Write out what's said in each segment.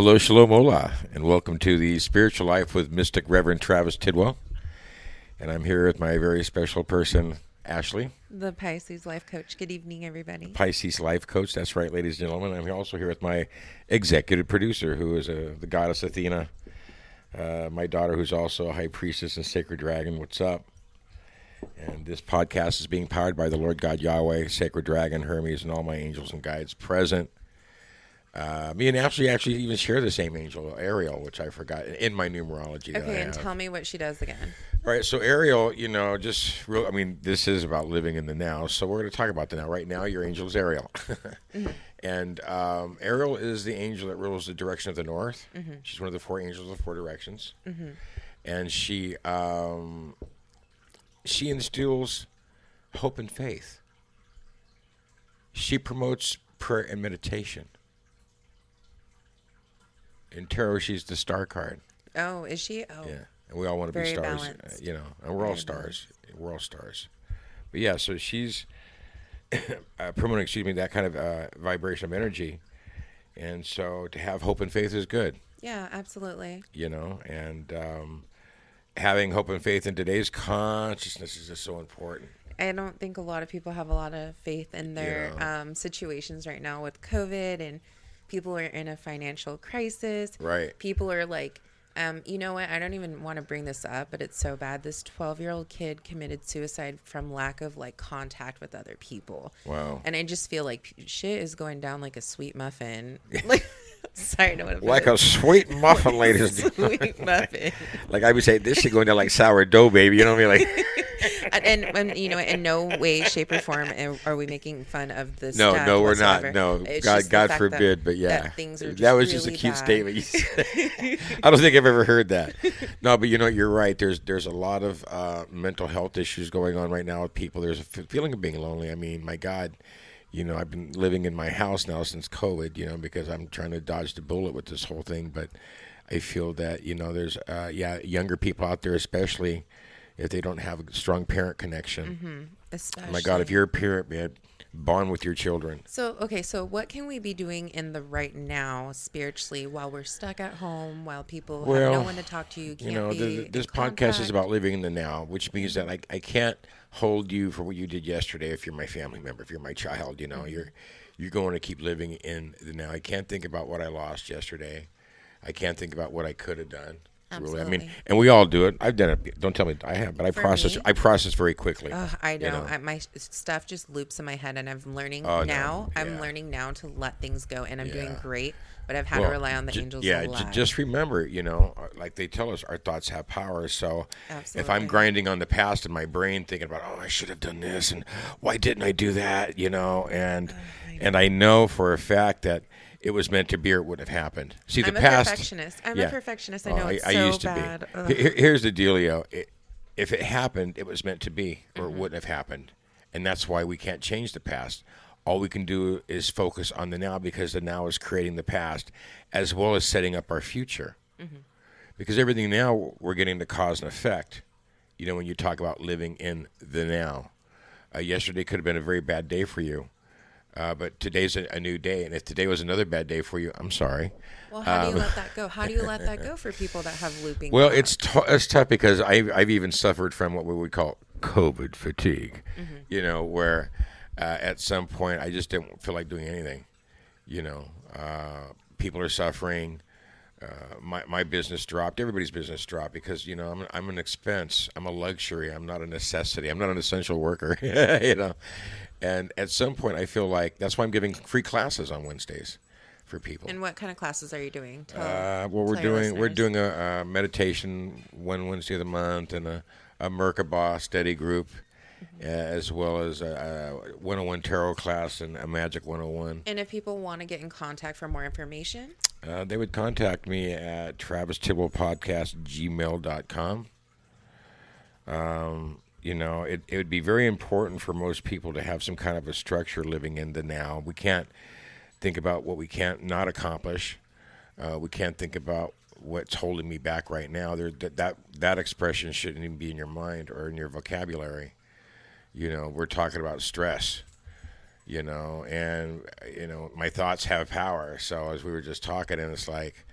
Hello, shalom, hola, and welcome to the Spiritual Life with Mystic Reverend Travis Tidwell. And I'm here with my very special person, Ashley. The Pisces Life Coach. Good evening, everybody. Pisces Life Coach. That's right, ladies and gentlemen. I'm also here with my executive producer, who is the goddess Athena. My daughter, who's also a high priestess and sacred dragon. What's up? And this podcast is being powered by the Lord God Yahweh, Sacred Dragon, Hermes, and all my angels and guides present. Me and Ashley actually even share the same angel, Ariel, which I forgot in my numerology. Okay, and tell me what she does again. All right, so Ariel, this is about living in the now. So we're going to talk about the now. Right now, your angel is Ariel. Mm-hmm. And Ariel is the angel that rules the direction of the north. Mm-hmm. She's one of the four angels of the four directions. Mm-hmm. And she instills hope and faith. She promotes prayer and meditation. In tarot, she's the star card. Oh, is she? Oh, yeah. And we all want to be stars, and we're all stars. We're all stars. But yeah, so she's promoting, that kind of vibration of energy. And so to have hope and faith is good. Yeah, absolutely. And having hope and faith in today's consciousness is just so important. I don't think a lot of people have a lot of faith in their situations right now with COVID, and people are in a financial crisis. Right. People are like, you know what? I don't even want to bring this up, but it's so bad. This 12-year-old kid committed suicide from lack of contact with other people. Wow. And I just feel like shit is going down like a sweet muffin. Sorry, no one. Like a sweet muffin, ladies. Sweet muffin. Like I would say, this shit going down like sourdough, baby. You know what I mean? Like. And in no way, shape, or form are we making fun of this. No, we're whatsoever. not. No, it's God forbid. But yeah, that things are that was really just a cute bad. statement. You said. I don't think I've ever heard that. No, but you're right. There's a lot of mental health issues going on right now with people. There's a feeling of being lonely. I mean, my God. I've been living in my house now since COVID, because I'm trying to dodge the bullet with this whole thing. But I feel that, there's, younger people out there, especially if they don't have a strong parent connection. Mm-hmm. Especially. Oh my God, if you're a parent, man, bond with your children. So what can we be doing in the right now spiritually while we're stuck at home, while people have no one to talk to? You can't this podcast is about living in the now, which means that I can't hold you for what you did yesterday if you're my family member, if you're my child, mm-hmm. You're going to keep living in the now. I can't think about what I lost yesterday. I can't think about what I could have done. Absolutely. Really. I mean, and we all do it. I've done it. Don't tell me I have, but I process very quickly. I know. My stuff just loops in my head, and I'm learning now. No. Yeah. I'm learning now to let things go, and I'm doing great. But I've had to rely on the angels a lot. Just remember, like they tell us, our thoughts have power. So Absolutely. If I'm grinding on the past in my brain, thinking about, I should have done this, and why didn't I do that, and I know for a fact that it was meant to be, or it wouldn't have happened. See, I'm a perfectionist. I know it's so used bad. To be. Here's the dealio. If it happened, it was meant to be, or it wouldn't have happened. And that's why we can't change the past. All we can do is focus on the now, because the now is creating the past as well as setting up our future. Mm-hmm. Because everything now, we're getting the cause and effect. When you talk about living in the now. Yesterday could have been a very bad day for you. But today's a new day, and if today was another bad day for you, I'm sorry. Well, how do you let that go? How do you let that go for people that have looping? Well, it's tough because I've even suffered from what we would call COVID fatigue. Mm-hmm. Where at some point I just didn't feel like doing anything. People are suffering. My business dropped. Everybody's business dropped because I'm an expense. I'm a luxury. I'm not a necessity. I'm not an essential worker. And at some point, I feel like that's why I'm giving free classes on Wednesdays for people. And what kind of classes are you doing? We're doing a meditation one Wednesday of the month, and a Merkabah study group, as well as a 101 tarot class and a Magic 101. And if people want to get in contact for more information, they would contact me at TravisTidwellPodcast@gmail.com. It would be very important for most people to have some kind of a structure living in the now. We can't think about what we can't not accomplish. We can't think about what's holding me back right now. That expression shouldn't even be in your mind or in your vocabulary. We're talking about stress, and my thoughts have power. So as we were just talking, and it's like,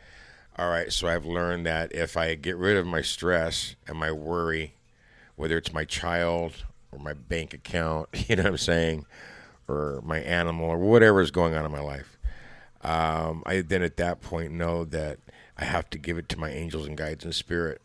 All right, so I've learned that if I get rid of my stress and my worry, whether it's my child or my bank account, you know what I'm saying, or my animal or whatever is going on in my life, I then at that point know that I have to give it to my angels and guides and spirit.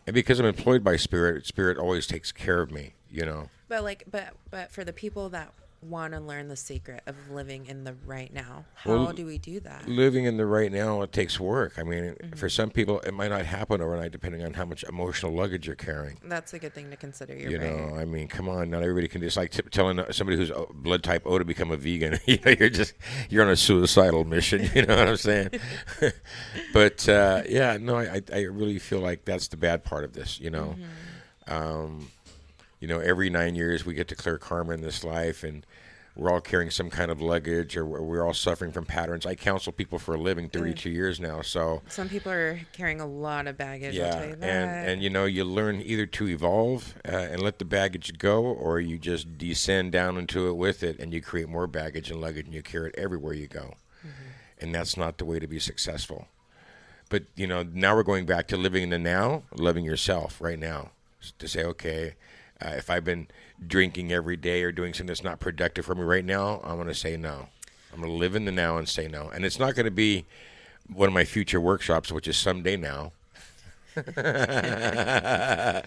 And because I'm employed by spirit, spirit always takes care of me, you know. But for the people that want to learn the secret of living in the right now, how Well, do we do that? Living in the right now, it takes work. I mean, for some people, it might not happen overnight, depending on how much emotional luggage you're carrying. That's a good thing to consider. You know, I mean, come on, not everybody can. It's like telling somebody who's blood type O to become a vegan. You know, you're on a suicidal mission. You know what I'm saying? But yeah, no, I really feel like that's the bad part of this. You know, every 9 years we get to clear karma in this life, and we're all carrying some kind of luggage, or we're all suffering from patterns. I counsel people for a living 32 years now, so some people are carrying a lot of baggage. yeah, I'll tell you that. and you learn either to evolve and let the baggage go, or you just descend down into it with it, and you create more baggage and luggage, and you carry it everywhere you go, and that's not the way to be successful. But now we're going back to living in the now, loving yourself right now, to say, okay. If I've been drinking every day or doing something that's not productive for me right now, I'm going to say no. I'm going to live in the now and say no. And it's not going to be one of my future workshops, which is someday now. I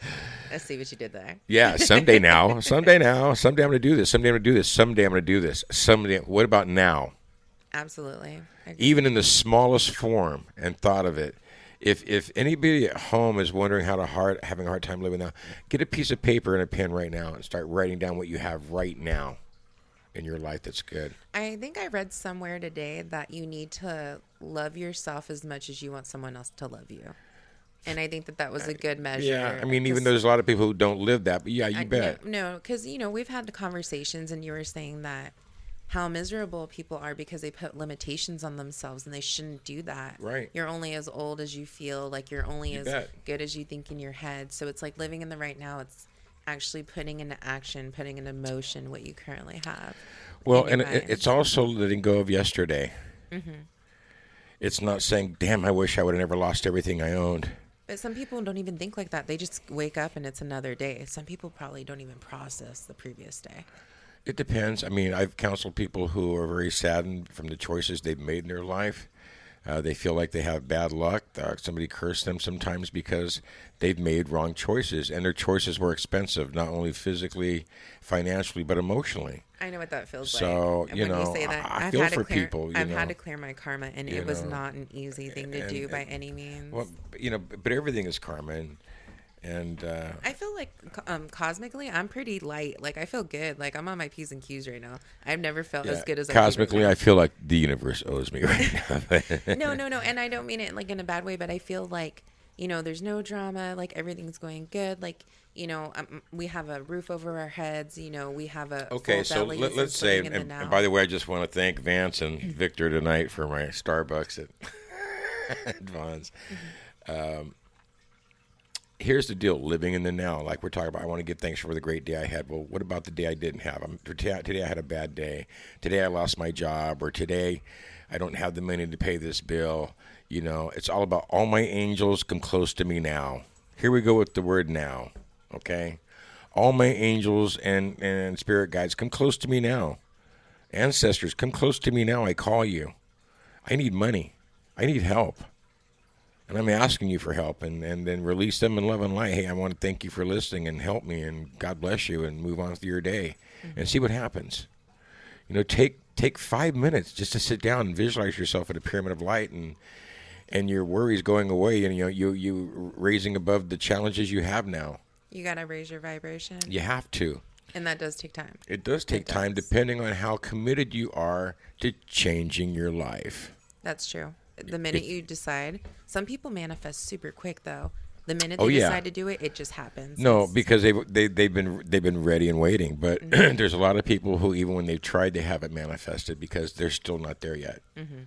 see what you did there. Yeah, someday now. Someday now. Someday I'm going to do this. Someday I'm going to do this. Someday I'm going to do this. Someday. What about now? Absolutely. Even in the smallest form and thought of it. If anybody at home is wondering having a hard time living now, get a piece of paper and a pen right now and start writing down what you have right now in your life that's good. I think I read somewhere today that you need to love yourself as much as you want someone else to love you. And I think that was a good measure. Yeah, I mean, even though there's a lot of people who don't live that, but yeah, you bet. No, because, we've had the conversations, and you were saying that how miserable people are because they put limitations on themselves, and they shouldn't do that. Right. You're only as old as you feel, like you're only as good as you think in your head. So it's like living in the right now. It's actually putting into action, putting into motion what you currently have. Well, and it's also letting go of yesterday. It's not saying, damn, I wish I would have never lost everything I owned. But some people don't even think like that. They just wake up and it's another day. Some people probably don't even process the previous day. It depends. I mean, I've counseled people who are very saddened from the choices they've made in their life. They feel like they have bad luck. Somebody cursed them sometimes because they've made wrong choices, and their choices were expensive, not only physically, financially, but emotionally. I know what that feels like. So, when you say that, I feel for people. I've had to clear my karma, and it was not an easy thing to do by any means. Well, but everything is karma, and I feel like cosmically, I'm pretty light. Like, I feel good. Like, I'm on my P's and Q's right now. I've never felt as good as cosmically. I feel like the universe owes me right now. No, and I don't mean it like in a bad way, but I feel like there's no drama. Like, everything's going good. Like, we have a roof over our heads. We have a okay. So let's say, and by the way, I just want to thank Vance and Victor tonight for my Starbucks at Vaughn's. Here's the deal, living in the now, like we're talking about. I want to give thanks for the great day I had. Well, what about the day I didn't have? Today I had a bad day. Today I lost my job, or today I don't have the money to pay this bill. It's all about all my angels come close to me now. Here we go with the word now, okay? All my angels and spirit guides come close to me now. Ancestors, come close to me now. I call you. I need money. I need help. And I'm asking you for help, and then release them in love and light. Hey, I want to thank you for listening and help me, and God bless you, and move on with your day, and see what happens. Take 5 minutes just to sit down and visualize yourself in a pyramid of light, and your worries going away, and you raising above the challenges you have now. You gotta raise your vibration. You have to. And that does take time. It does take time, depending on how committed you are to changing your life. That's true. The minute you decide, some people manifest super quick though. The minute they decide to do it, it just happens. No, because they've been ready and waiting. But there's a lot of people who, even when they've tried, they haven't manifested because they're still not there yet. Mm-hmm.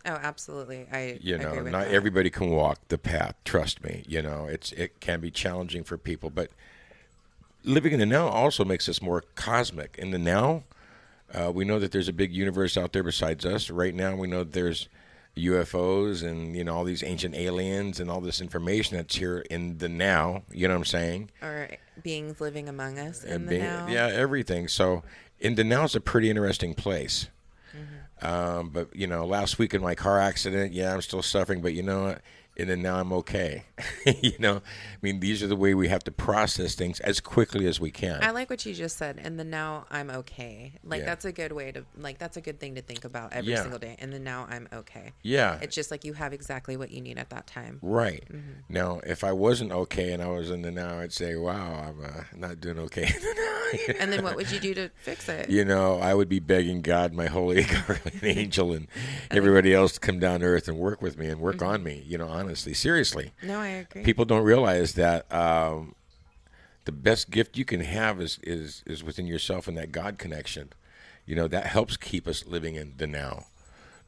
Oh, absolutely. I agree with not that. everybody can walk the path. Trust me. It can be challenging for people, but living in the now also makes us more cosmic. In the now, we know that there's a big universe out there besides us. Right now, we know that there's UFOs and, all these ancient aliens and all this information that's here in the now. You know what I'm saying? Or beings living among us in And the now. yeah, everything. So in the now is a pretty interesting place. But, last week in my car accident, I'm still suffering, but you know what? And then now I'm okay. These are the way we have to process things as quickly as we can. I like what you just said. And then now I'm okay. Yeah. That's a good way to, that's a good thing to think about every single day. And then now I'm okay. Yeah. It's just like you have exactly what you need at that time. Right. Now, if I wasn't okay and I was in the now, I'd say, wow, I'm not doing okay in the now. And then what would you do to fix it? I would be begging God, my holy guardian angel, and everybody else to come down to earth and work with me and work on me, honestly, seriously. No, I agree. People don't realize that the best gift you can have is within yourself and that God connection. That helps keep us living in the now.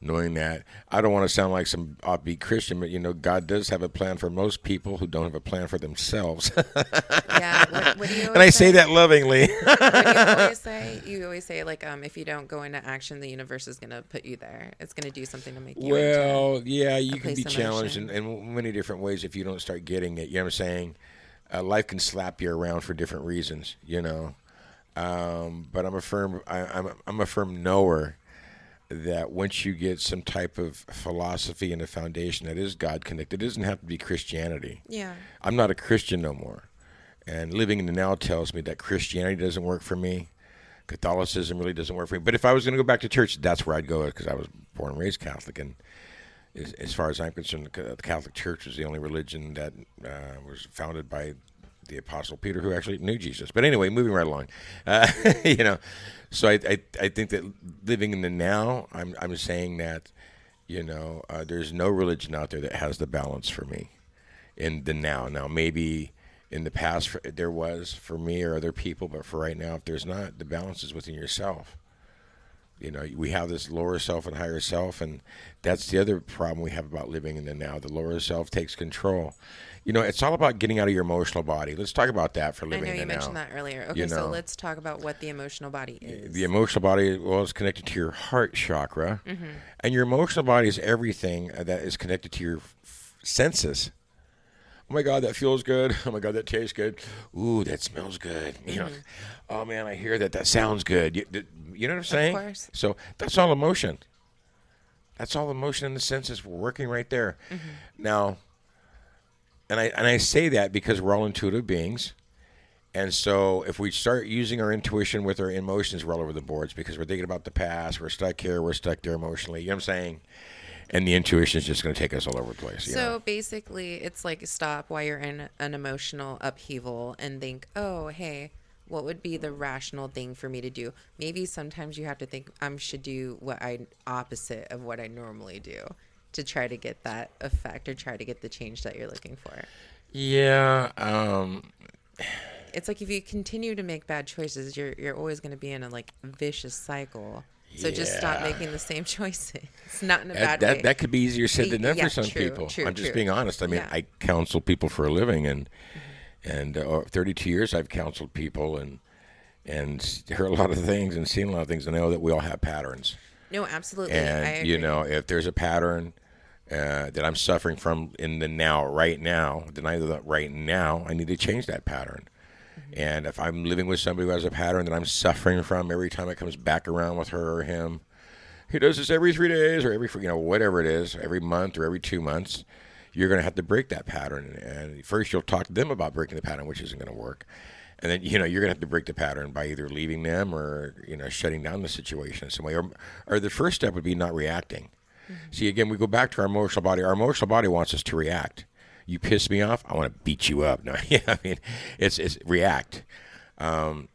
Knowing that, I don't want to sound like some offbeat Christian, but God does have a plan for most people who don't have a plan for themselves. Yeah, what do you always and I say that lovingly. What do you always say? You always say, like, if you don't go into action, the universe is going to put you there. It's going to do something to make you you can be challenged in many different ways if you don't start getting it. You know what I'm saying? Life can slap you around for different reasons, but I'm a firm knower that once you get some type of philosophy and a foundation that is God connected, it doesn't have to be Christianity. Yeah. I'm not a Christian no more. And living in the now tells me that Christianity doesn't work for me. Catholicism really doesn't work for me. But if I was going to go back to church, that's where I'd go because I was born and raised Catholic. And as far as I'm concerned, the Catholic Church was the only religion that was founded by the Apostle Peter, who actually knew Jesus. But anyway, moving right along, So I think that living in the now, I'm saying that, there's no religion out there that has the balance for me in the now. Now, maybe in the past there was for me or other people, but for right now, if there's not, the balance is within yourself. We have this lower self and higher self, and that's the other problem we have about living in the now. The lower self takes control. It's all about getting out of your emotional body. Let's talk about that for living in the now. I know you mentioned that earlier. Okay, so let's talk about what the emotional body is. The emotional body, is connected to your heart chakra, and your emotional body is everything that is connected to your senses. Oh my God, that feels good. Oh my God, that tastes good. Ooh, that smells good. Oh man, I hear that. That sounds good. You know what I'm saying? Of course. So that's all emotion. That's all emotion in the senses. We're working right there. Now, and I say that because we're all intuitive beings. And so if we start using our intuition with our emotions, we're all over the boards because we're thinking about the past. We're stuck here. We're stuck there emotionally. You know what I'm saying? And the intuition is just going to take us all over the place. So basically, it's like stop while you're in an emotional upheaval and think, oh, hey, what would be the rational thing for me to do? Maybe sometimes you have to think I should do opposite of what I normally do to try to get that effect or try to get the change that you're looking for. Yeah. It's like if you continue to make bad choices, you're always going to be in a vicious cycle. So just stop making the same choices. It's not in a bad way. That could be easier said than done for some people. I'm just being honest. I mean, I counsel people for a living, and 32 years I've counseled people and heard a lot of things and seen a lot of things, and I know that we all have patterns. No, absolutely. And I agree. if there's a pattern that I'm suffering from in the now, right now, then I know that right now I need to change that pattern. And if I'm living with somebody who has a pattern that I'm suffering from every time it comes back around with her or him, he does this every 3 days or every, whatever it is, every month or every 2 months, you're going to have to break that pattern. And first you'll talk to them about breaking the pattern, which isn't going to work. And then, you're going to have to break the pattern by either leaving them or, shutting down the situation in some way. Or the first step would be not reacting. See, again, we go back to our emotional body. Our emotional body wants us to react. You piss me off, I want to beat you up. No, it's react. A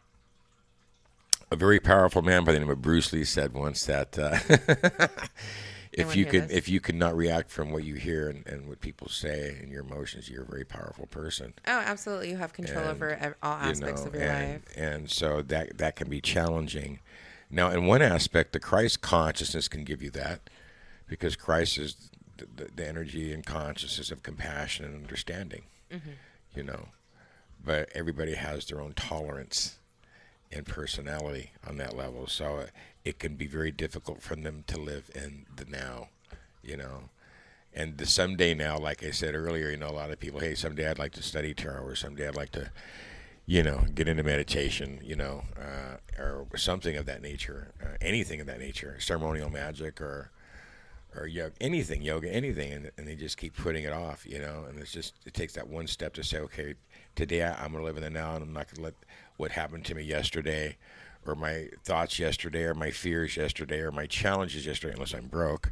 very powerful man by the name of Bruce Lee said once that if you could not react from what you hear and what people say and your emotions, you're a very powerful person. Oh, absolutely. You have control over all aspects of your life. And so that can be challenging. Now, in one aspect, the Christ consciousness can give you that because Christ is the energy and consciousness of compassion and understanding, but everybody has their own tolerance and personality on that level. So it can be very difficult for them to live in the now, And the someday now, like I said earlier, a lot of people, hey, someday I'd like to study tarot, or someday I'd like to, get into meditation, or something of that nature, anything of that nature, ceremonial magic, or yoga, anything, and they just keep putting it off, and it takes that one step to say, okay, today I'm going to live in the now, and I'm not going to let what happened to me yesterday, or my thoughts yesterday, or my fears yesterday, or my challenges yesterday, unless I'm broke,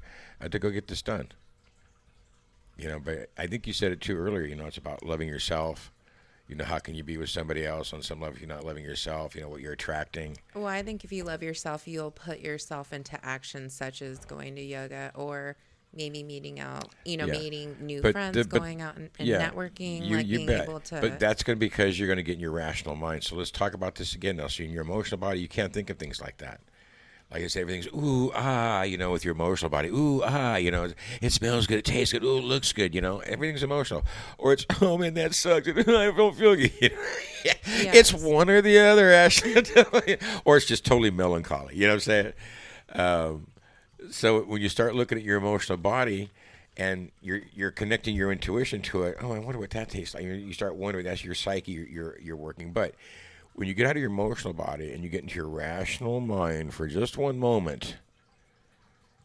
to go get this done. But I think you said it too earlier, it's about loving yourself. How can you be with somebody else on some level if you're not loving yourself, what you're attracting? Well, I think if you love yourself, you'll put yourself into actions such as going to yoga, or maybe meeting out, meeting new friends, going out and networking, being able to. But that's going to be because you're going to get in your rational mind. So let's talk about this again now. So in your emotional body, you can't think of things like that. Like I say, everything's ooh, ah, with your emotional body. Ooh, ah, it smells good, it tastes good, ooh, it looks good, everything's emotional. Or it's, oh man, that sucks, I don't feel good. Yes. It's one or the other, Ashley. Or it's just totally melancholy, you know what I'm saying? So when you start looking at your emotional body and you're connecting your intuition to it, oh, I wonder what that tastes like. You start wondering, that's your psyche, you're working. But when you get out of your emotional body and you get into your rational mind for just one moment,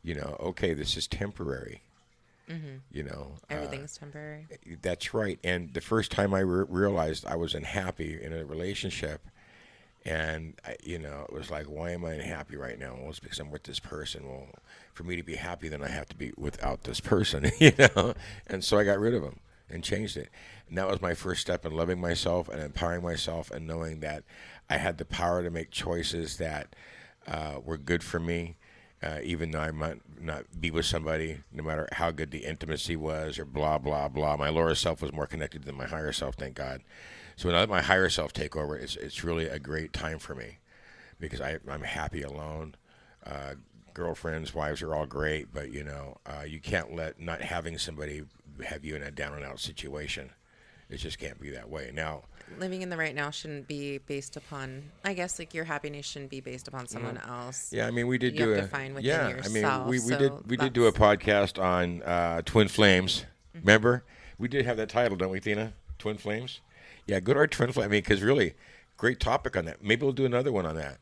okay, this is temporary. Mm-hmm. Everything's temporary. That's right. And the first time I realized I was unhappy in a relationship, and it was like, why am I unhappy right now? Well, it's because I'm with this person. Well, for me to be happy, then I have to be without this person, And so I got rid of him and changed it. And that was my first step in loving myself and empowering myself and knowing that I had the power to make choices that were good for me, even though I might not be with somebody, no matter how good the intimacy was or blah, blah, blah. My lower self was more connected than my higher self, thank God. So when I let my higher self take over, it's really a great time for me because I'm happy alone. Girlfriends, wives are all great, but, you can't let not having somebody have you in a down and out situation. It just can't be that way. Now, living in the right now shouldn't be based upon, I guess, like your happiness shouldn't be based upon someone else. Yeah, I mean, we did you have to find within yourself. I mean, we did do a podcast on twin flames. Mm-hmm. Remember, we did have that title, don't we, Athena? Twin flames. Yeah, go to our twin flame. I mean, because really, great topic on that. Maybe we'll do another one on that.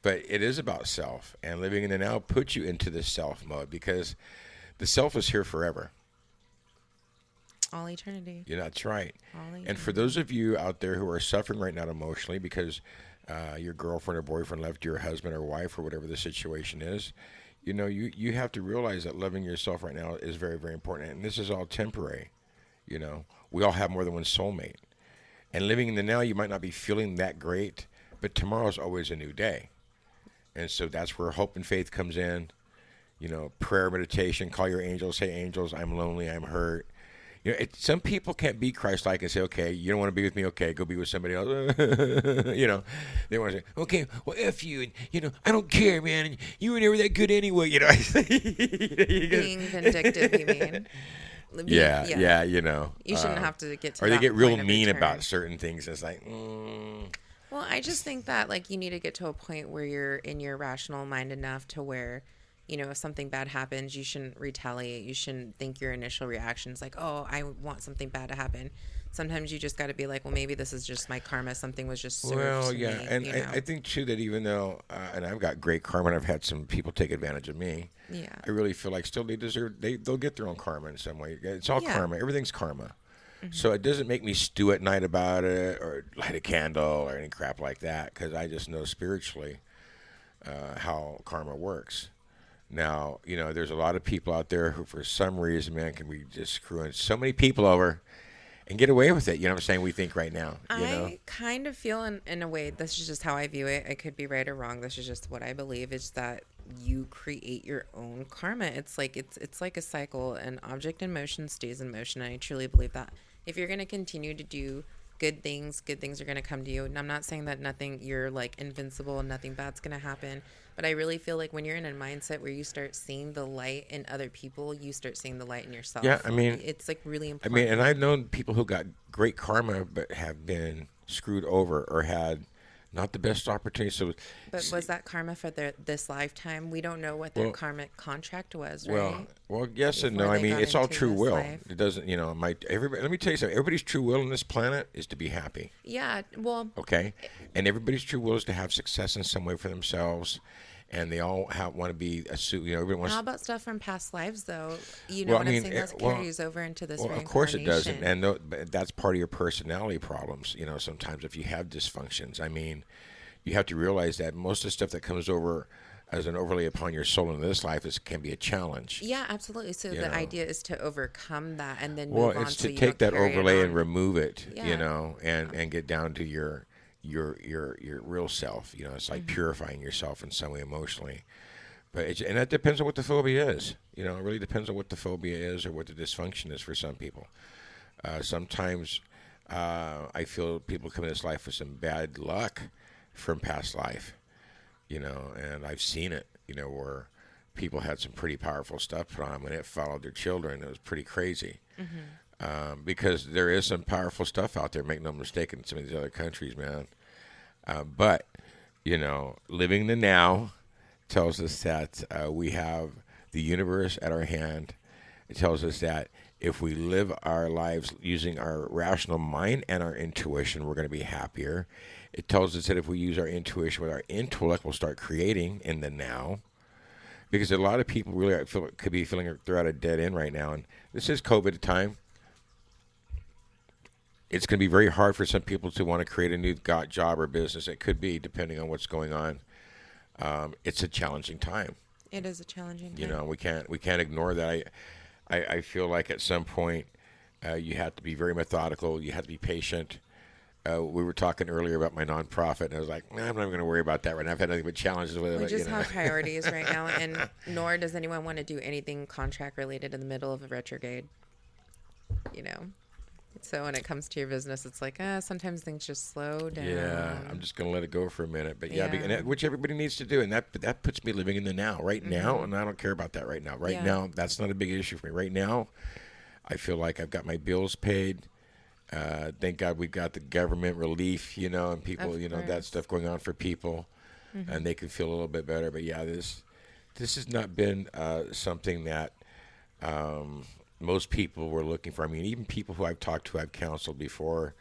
But it is about self, and living in the now puts you into the self mode because the self is here forever. All eternity. Yeah, that's right. All eternity. And for those of you out there who are suffering right now emotionally because your girlfriend or boyfriend left your husband or wife or whatever the situation is, you have to realize that loving yourself right now is very, very important. And this is all temporary. We all have more than one soulmate. And living in the now, you might not be feeling that great, but tomorrow's always a new day. And so that's where hope and faith comes in. Prayer, meditation, call your angels, say, angels, I'm lonely, I'm hurt. Some people can't be Christ-like and say, okay, you don't want to be with me, okay, go be with somebody else. They want to say, okay, well, F you, and, I don't care, man, and you were never that good anyway, Being vindictive, you mean? Yeah. You shouldn't have to get to or that they get real point of mean return. about certain things. It's like, Well, I just think that, like, you need to get to a point where you're in your rational mind enough to where, if something bad happens, you shouldn't retaliate. You shouldn't think your initial reaction is like, oh, I want something bad to happen. Sometimes you just got to be like, well, maybe this is just my karma. Something was just served to me, and I think, too, that even though, and I've got great karma, and I've had some people take advantage of me, I really feel like still they'll get their own karma in some way. It's all karma. Everything's karma. Mm-hmm. So it doesn't make me stew at night about it or light a candle or any crap like that because I just know spiritually how karma works. Now, there's a lot of people out there who, for some reason, man, can we just screw so many people over and get away with it. You know what I'm saying? We think right now. I kind of feel in a way, this is just how I view it. I could be right or wrong. This is just what I believe is that you create your own karma. It's like a cycle. An object in motion stays in motion. And I truly believe that if you're going to continue to do good things are going to come to you. And I'm not saying that you're like invincible and nothing bad's going to happen. But I really feel like when you're in a mindset where you start seeing the light in other people, you start seeing the light in yourself. Yeah, I mean, it's like really important. I mean, and I've known people who got great karma but have been screwed over or had not the best opportunity. So, But was that karma for this lifetime? We don't know what their well, karmic contract was, well, right? yes and no. Before I they mean, got it's all into true this will. life. It doesn't, everybody. Let me tell you something. Everybody's true will on this planet is to be happy. Yeah, well, Okay, and everybody's true will is to have success in some way for themselves, and they all want to be everybody wants. how about stuff from past lives, though? You know Well, I what I'm mean, saying? That carries over into this well, of course it doesn't, and but that's part of your personality problems. Sometimes if you have dysfunctions, I mean, you have to realize that most of the stuff that comes over as an overlay upon your soul in this life can be a challenge. Yeah, absolutely. So the idea is to overcome that and then Well, move on. it's So to you take don't that carry it overlay and on. remove it, Yeah. and get down to your real self. It's like purifying yourself in some way emotionally. But and that depends on what the phobia is. It really depends on what the phobia is or what the dysfunction is for some people. Sometimes I feel people come in this life with some bad luck from past life, and I've seen it, where people had some pretty powerful stuff put on them and it followed their children. It was pretty crazy. Because there is some powerful stuff out there, make no mistake, in some of these other countries, man. But, living the now tells us that we have the universe at our hand. It tells us that if we live our lives using our rational mind and our intuition, we're going to be happier. It tells us that if we use our intuition with our intellect, we'll start creating in the now. Because a lot of people really could be feeling they're at a dead end right now. And this is COVID time. It's going to be very hard for some people to want to create a new job or business. It could be, depending on what's going on. It's a challenging time. It is a challenging time. We can't ignore that. I feel like at some point you have to be very methodical. You have to be patient. We were talking earlier about my nonprofit, and I was like, nah, I'm not even going to worry about that right now. I've had nothing but challenges with it. We just have priorities right now, and nor does anyone want to do anything contract related in the middle of a retrograde. So when it comes to your business, it's like, sometimes things just slow down. Yeah, I'm just going to let it go for a minute. But Yeah. which everybody needs to do. And that puts me living in the now, right now. And I don't care about that right now. Right now, that's not a big issue for me. Right now, I feel like I've got my bills paid. Thank God we've got the government relief, and people, that stuff going on for people. And they can feel a little bit better. But yeah, this has not been something that most people were looking for. I mean, even people who I've talked to, I've counseled before,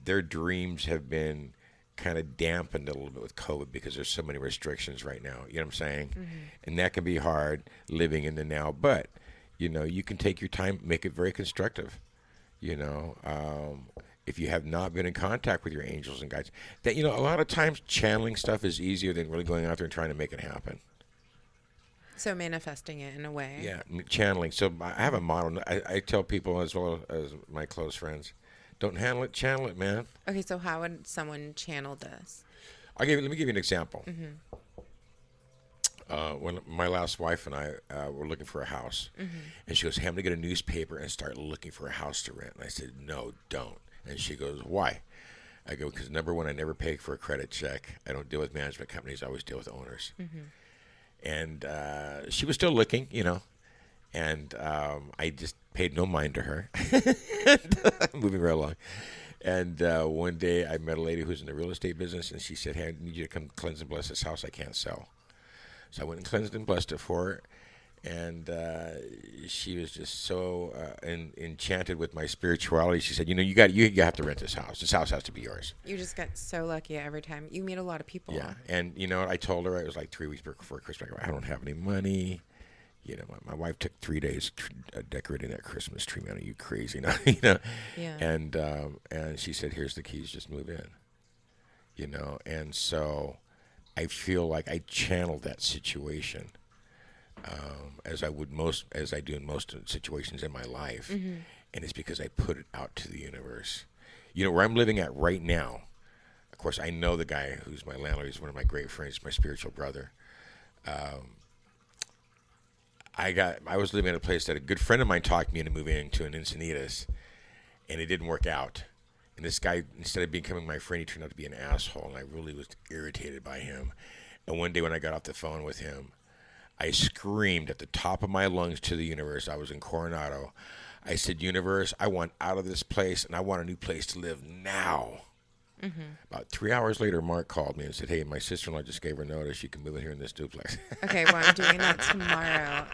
their dreams have been kind of dampened a little bit with COVID because there's so many restrictions right now. You know what I'm saying? And that can be hard living in the now. But, you can take your time, make it very constructive. If you have not been in contact with your angels and guides, that, a lot of times channeling stuff is easier than really going out there and trying to make it happen. So manifesting it in a way. Yeah, channeling. So I have a model. I tell people as well as my close friends, don't handle it, channel it, man. Okay, so how would someone channel this? Let me give you an example. When my last wife and I were looking for a house, and she goes, hey, I'm going to get a newspaper and start looking for a house to rent. And I said, no, don't. And she goes, why? I go, because number one, I never pay for a credit check. I don't deal with management companies. I always deal with owners. And she was still looking, and I just paid no mind to her. Moving right along. And one day I met a lady who's in the real estate business, and she said, hey, I need you to come cleanse and bless this house I can't sell. So I went and cleansed and blessed it for her. And she was just so enchanted with my spirituality. She said, you have to rent this house. This house has to be yours. You just get so lucky every time. You meet a lot of people. Yeah. And, I told her, it was like 3 weeks before Christmas. I don't have any money. My wife took 3 days decorating that Christmas tree. Man, are you crazy now? Yeah. And she said, here's the keys. Just move in. And so I feel like I channeled that situation. As I do in most situations in my life, and it's because I put it out to the universe. Where I'm living at right now. Of course, I know the guy who's my landlord. He's one of my great friends, my spiritual brother. I was living in a place that a good friend of mine talked me into moving into in Encinitas, and it didn't work out. And this guy, instead of becoming my friend, he turned out to be an asshole, and I really was irritated by him. And one day when I got off the phone with him, I screamed at the top of my lungs to the universe. I was in Coronado. I said, universe, I want out of this place, and I want a new place to live now. About 3 hours later, Mark called me and said, hey, my sister-in-law just gave her notice. You can move in here in this duplex. Okay, well, I'm doing that tomorrow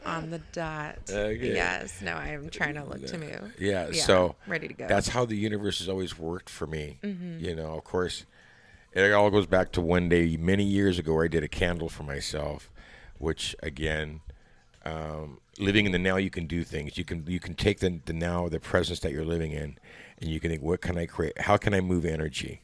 on the dot. Okay. Yes. No, I'm trying to look to move. Yeah, so ready to go. that's how the universe has always worked for me. You know, of course, it all goes back to one day many years ago where I did a candle for myself, which, again, living in the now, you can do things. You can take the now, the presence that you're living in, and you can think, what can I create? How can I move energy?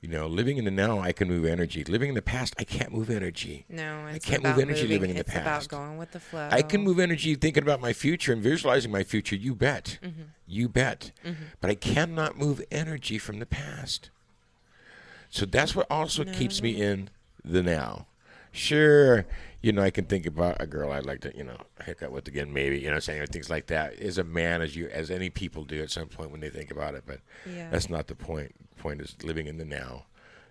You know, living in the now, I can move energy. Living in the past, I can't move energy. No, I can't move energy living in the past. It's about going with the flow. I can move energy thinking about my future and visualizing my future. You bet. You bet. But I cannot move energy from the past. So that's what also keeps me in the now. Sure, you know, I can think about a girl I'd like to, you know, hook up with again, maybe, you know, saying things like that. As a man, as any people do at some point when they think about it, but that's not the point. The point is living in the now,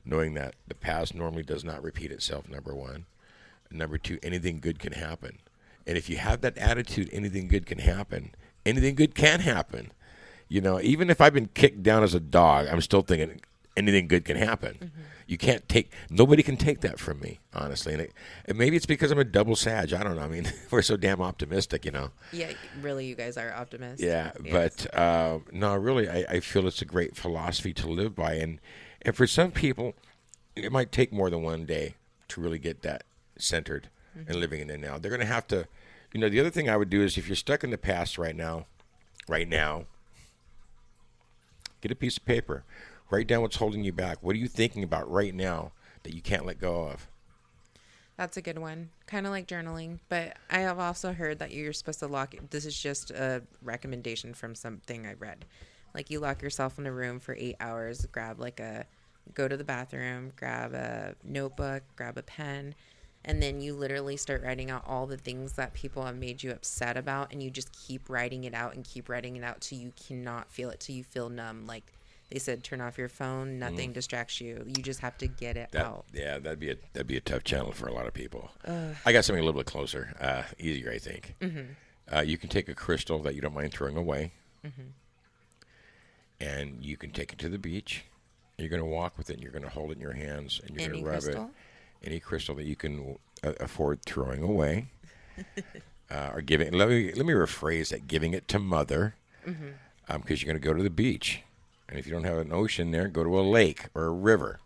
knowing that the past normally does not repeat itself, number one. Number two, anything good can happen. And if you have that attitude, anything good can happen. Anything good can happen. You know, even if I've been kicked down as a dog, I'm still thinking anything good can happen. Nobody can take that from me, honestly. And maybe it's because I'm a double Sag. I don't know. I mean, we're so damn optimistic, you know. Yeah, really, you guys are optimists. Yeah, yes. But no, really, I feel it's a great philosophy to live by. And for some people, it might take more than one day to really get that centered and living in the now. They're going to have to, you know, the other thing I would do is if you're stuck in the past right now, get a piece of paper. Write down what's holding you back. What are you thinking about right now that you can't let go of? That's a good one. Kind of like journaling. But I have also heard that you're supposed to lock it. This is just a recommendation from something I read. Like you lock yourself in a room for 8 hours, go to the bathroom, grab a notebook, grab a pen, and then you literally start writing out all the things that people have made you upset about, and you just keep writing it out and keep writing it out till you cannot feel it, till you feel numb. Like they said, turn off your phone. Nothing distracts you. You just have to get it out. Yeah, that'd be a tough channel for a lot of people. I got something a little bit closer, easier, I think. You can take a crystal that you don't mind throwing away, and you can take it to the beach. You're going to walk with it, and you're going to hold it in your hands, and you're going to rub it. Any crystal that you can afford throwing away, or giving. Let me rephrase that: giving it to Mother, because you're going to go to the beach. And if you don't have an ocean there, go to a lake or a river.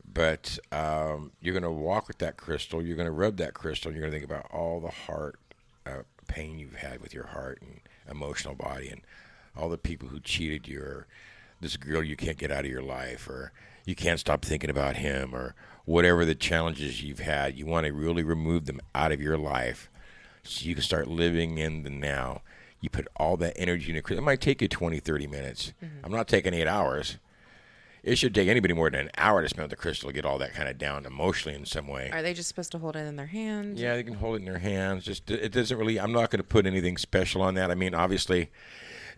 But you're going to walk with that crystal. You're going to rub that crystal. And you're going to think about all the heart pain you've had with your heart and emotional body and all the people who cheated you, or this girl you can't get out of your life, or you can't stop thinking about him, or whatever the challenges you've had. You want to really remove them out of your life so you can start living in the now. You put all that energy in a crystal. It might take you 20, 30 minutes. I'm not taking 8 hours. It should take anybody more than an hour to spend with the crystal to get all that kind of down emotionally in some way. Are they just supposed to hold it in their hands? Yeah, they can hold it in their hands. Just it doesn't really. I'm not going to put anything special on that. I mean, obviously,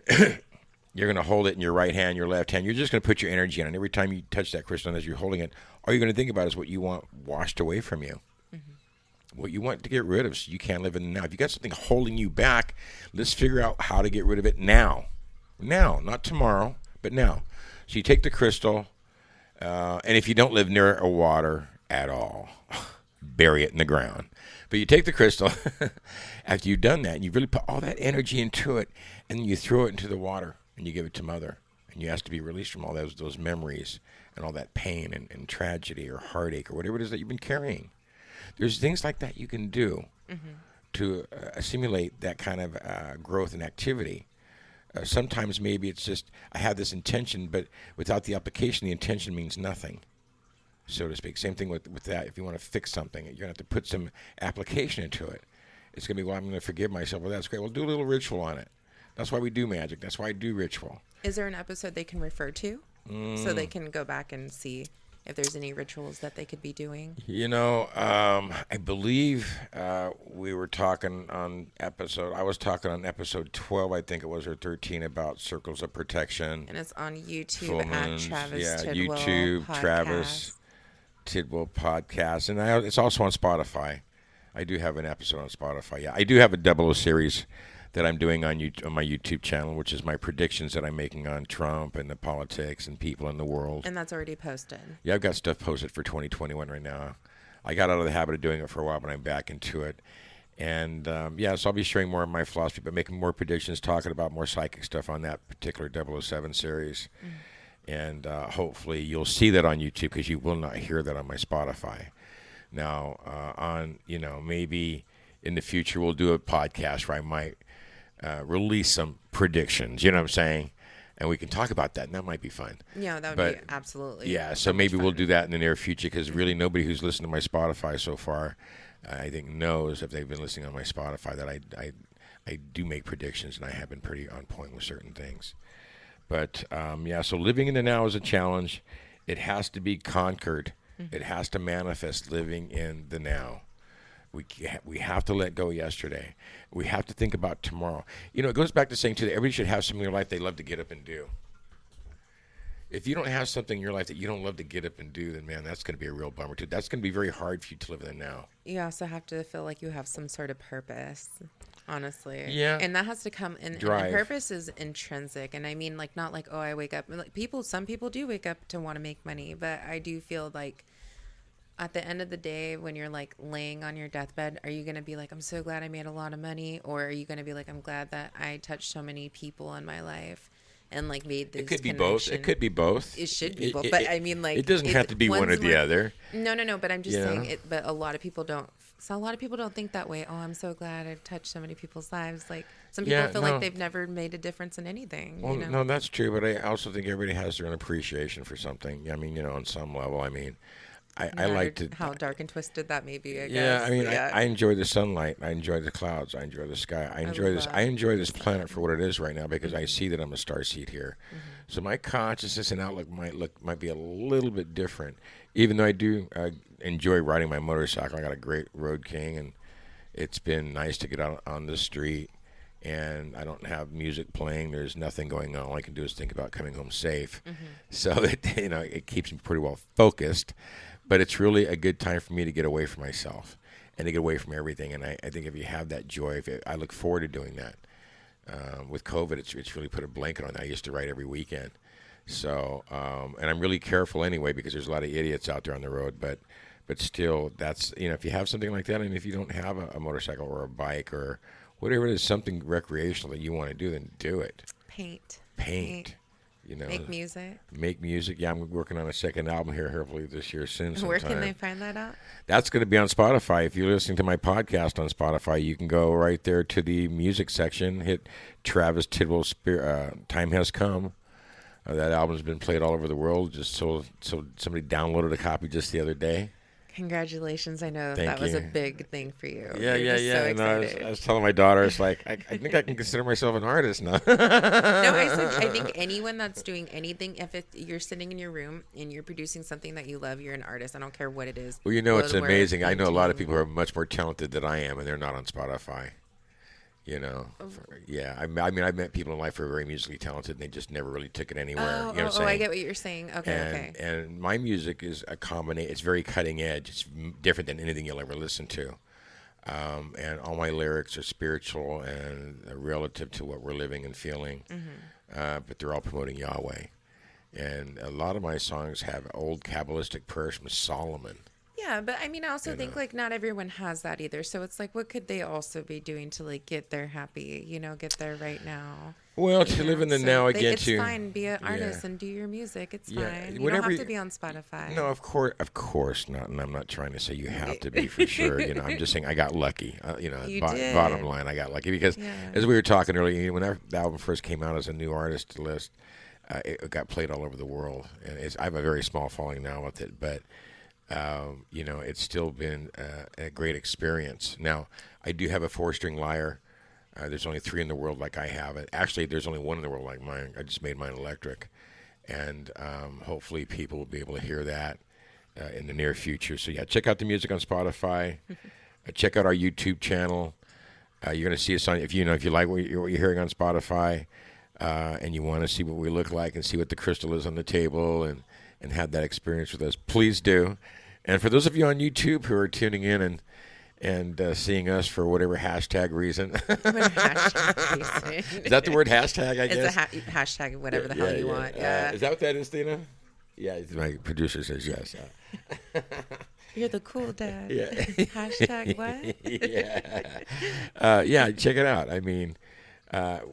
you're going to hold it in your right hand, your left hand. You're just going to put your energy on it. And every time you touch that crystal, and as you're holding it, all you're going to think about is what you want washed away from you. What you want to get rid of so you can't live in the now. If you got something holding you back, let's figure out how to get rid of it now. Now, not tomorrow, but now. So you take the crystal, and if you don't live near a water at all, bury it in the ground. But you take the crystal, after you've done that, and you really put all that energy into it, and then you throw it into the water, and you give it to Mother. And you ask to be released from all those memories and all that pain and tragedy or heartache or whatever it is that you've been carrying. There's things like that you can do to simulate that kind of growth and activity. Sometimes maybe it's just, I have this intention, but without the application, the intention means nothing, so to speak. Same thing with that. If you want to fix something, you're going to have to put some application into it. It's going to be, well, I'm going to forgive myself. Well, that's great. Well, do a little ritual on it. That's why we do magic. That's why I do ritual. Is there an episode they can refer to so they can go back and see if there's any rituals that they could be doing? You know, I believe we were talking on I was talking on episode 12, I think it was, or 13, about circles of protection. And it's on YouTube at Travis Tidwell YouTube, podcast. Travis Tidwell podcast. And it's also on Spotify. I do have an episode on Spotify. Yeah, I do have a 00 series that I'm doing on my YouTube channel, which is my predictions that I'm making on Trump and the politics and people in the world. And that's already posted. Yeah, I've got stuff posted for 2021 right now. I got out of the habit of doing it for a while, but I'm back into it. And so I'll be sharing more of my philosophy, but making more predictions, talking about more psychic stuff on that particular 007 series. And hopefully you'll see that on YouTube, because you will not hear that on my Spotify. Now, maybe in the future we'll do a podcast where I might release some predictions, you know what I'm saying? And we can talk about that, and that might be fun. Yeah, that would be absolutely. Yeah, so maybe we'll do that in the near future, because really nobody who's listened to my Spotify so far, I think, knows, if they've been listening on my Spotify, that I do make predictions, and I have been pretty on point with certain things. But, so living in the now is a challenge. It has to be conquered. It has to manifest living in the now. We have to let go yesterday. We have to think about tomorrow. It goes back to saying, too, that everybody should have something in their life they love to get up and do. If you don't have something in your life that you don't love to get up and do, then, man, that's going to be a real bummer, too. That's going to be very hard for you to live in the now. You also have to feel like you have some sort of purpose, honestly. Yeah. And that has to come in. Drive. And purpose is intrinsic. And I mean, like, not like, oh, I wake up. Like, some people do wake up to want to make money. But I do feel like at the end of the day, when you're like laying on your deathbed, are you going to be like, I'm so glad I made a lot of money? Or are you going to be like, I'm glad that I touched so many people in my life? And like made this. It could be both. It could be both. It should be both. But I mean, like, it doesn't have to be one or the other. No. But I'm just saying it. But a lot of people don't. So a lot of people don't think that way. Oh, I'm so glad I've touched so many people's lives. Like, some people feel like they've never made a difference in anything. Well, no, that's true. But I also think everybody has their own appreciation for something. I mean, on some level. I mean, I like to. How dark and twisted that may be, I guess. Yeah, I mean, I enjoy the sunlight. I enjoy the clouds. I enjoy the sky. I enjoy this planet for what it is right now, because I see that I'm a starseed here. So my consciousness and outlook might be a little bit different, even though I do enjoy riding my motorcycle. I got a great Road King, and it's been nice to get out on the street, and I don't have music playing. There's nothing going on. All I can do is think about coming home safe. So it keeps me pretty well focused. But it's really a good time for me to get away from myself and to get away from everything. And I think if you have that joy, I look forward to doing that. With COVID, it's really put a blanket on that. I used to write every weekend. So, and I'm really careful anyway, because there's a lot of idiots out there on the road. But still, that's, if you have something like that, and if you don't have a motorcycle or a bike or whatever it is, something recreational that you want to do, then do it. Paint. Make music. Yeah, I'm working on a second album here, hopefully this year soon. Where can they find that out? That's going to be on Spotify. If you're listening to my podcast on Spotify, you can go right there to the music section, hit Travis Tidwell, Time Has Come. That album's been played all over the world. Just so somebody downloaded a copy just the other day. Congratulations. I know Thank that was you. a big thing for you. Yeah. So And I was telling my daughter, it's like, I think I can consider myself an artist now. No, I think anyone that's doing anything, if you're sitting in your room and you're producing something that you love, you're an artist. I don't care what it is. Well, it's amazing. I know a lot of people who are much more talented than I am, and they're not on Spotify. I mean, I've met people in life who are very musically talented, and they just never really took it anywhere. You know what I'm saying? I get what you're saying. Okay. And my music is a combination. It's very cutting edge. It's different than anything you'll ever listen to. And all my lyrics are spiritual and relative to what we're living and feeling. But they're all promoting Yahweh. And a lot of my songs have old Kabbalistic prayers from Solomon. Yeah, but I mean, I also think like not everyone has that either. So it's like, what could they also be doing to like get there happy, get there right now? Well, to live in the now again, it's fine. Be an artist and do your music. It's fine. You don't have to be on Spotify. No, of course not. And I'm not trying to say you have to be for sure. I'm just saying I got lucky. Bottom line, I got lucky because as we were talking earlier, when that album first came out as a new artist list, it got played all over the world. And I have a very small following now with it, but it's still been a great experience. Now, I do have a 4-string lyre. There's only 3 in the world like I have it. Actually, there's only 1 in the world like mine. I just made mine electric. And hopefully people will be able to hear that in the near future. So, yeah, check out the music on Spotify. Check out our YouTube channel. You're going to see us on, if you like what you're hearing on Spotify and you want to see what we look like and see what the crystal is on the table and have that experience with us, please do. And for those of you on YouTube who are tuning in and seeing us for whatever hashtag reason. Hashtag reason. Is that the word hashtag, I guess? It's a hashtag whatever the hell you want. Yeah. Is that what that is, Tina? Yeah, my producer says yes. You're the cool dad. Yeah. Hashtag what? Yeah, check it out. I mean,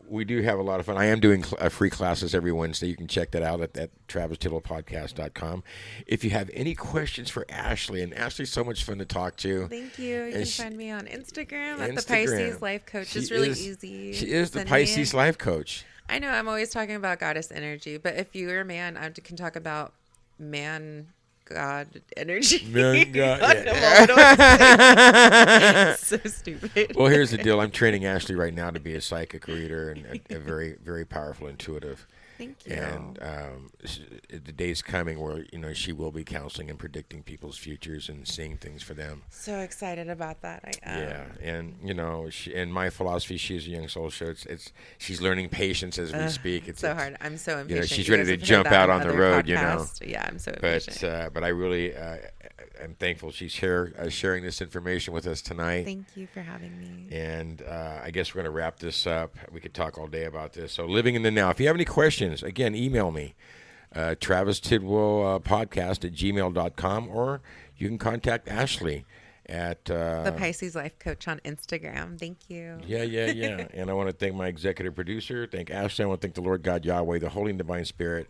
we do have a lot of fun. I am doing free classes every Wednesday. You can check that out at TravisTidwellPodcast.com. If you have any questions for Ashley, and Ashley's so much fun to talk to. Thank you. You can find me on Instagram at the Instagram. Pisces Life Coach. It's really easy. She is the Pisces Life Coach. I know I'm always talking about goddess energy, but if you're a man, I can talk about man God energy. Man God. So stupid. Well, here's the deal. I'm training Ashley right now to be a psychic reader and a very, very powerful intuitive. Thank you. And the day's coming where she will be counseling and predicting people's futures and seeing things for them. So excited about that. I am. Yeah, and in my philosophy, she's a young soul. So she's learning patience as we speak. It's so hard. I'm so impatient. She's ready to jump out on the road. Podcasts. Yeah, I'm so impatient. But I really am thankful she's here sharing this information with us tonight. Thank you for having me. And I guess we're going to wrap this up. We could talk all day about this. So living in the now. If you have any questions, again, email me, TravisTidwellPodcast@gmail.com, or you can contact Ashley at the Pisces Life Coach on Instagram. Thank you. Yeah. And I want to thank my executive producer. Thank Ashley. I want to thank the Lord God Yahweh, the Holy and Divine Spirit.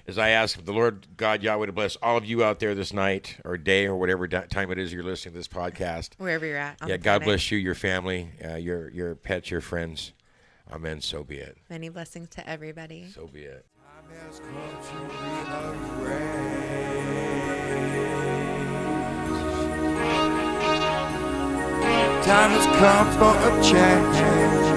As I ask the Lord God Yahweh to bless all of you out there this night or day or whatever time it is you're listening to this podcast. Wherever you're at. Yeah, God bless you, your family, your pets, your friends. Amen. So be it. Many blessings to everybody. So be it. Time has come for a change.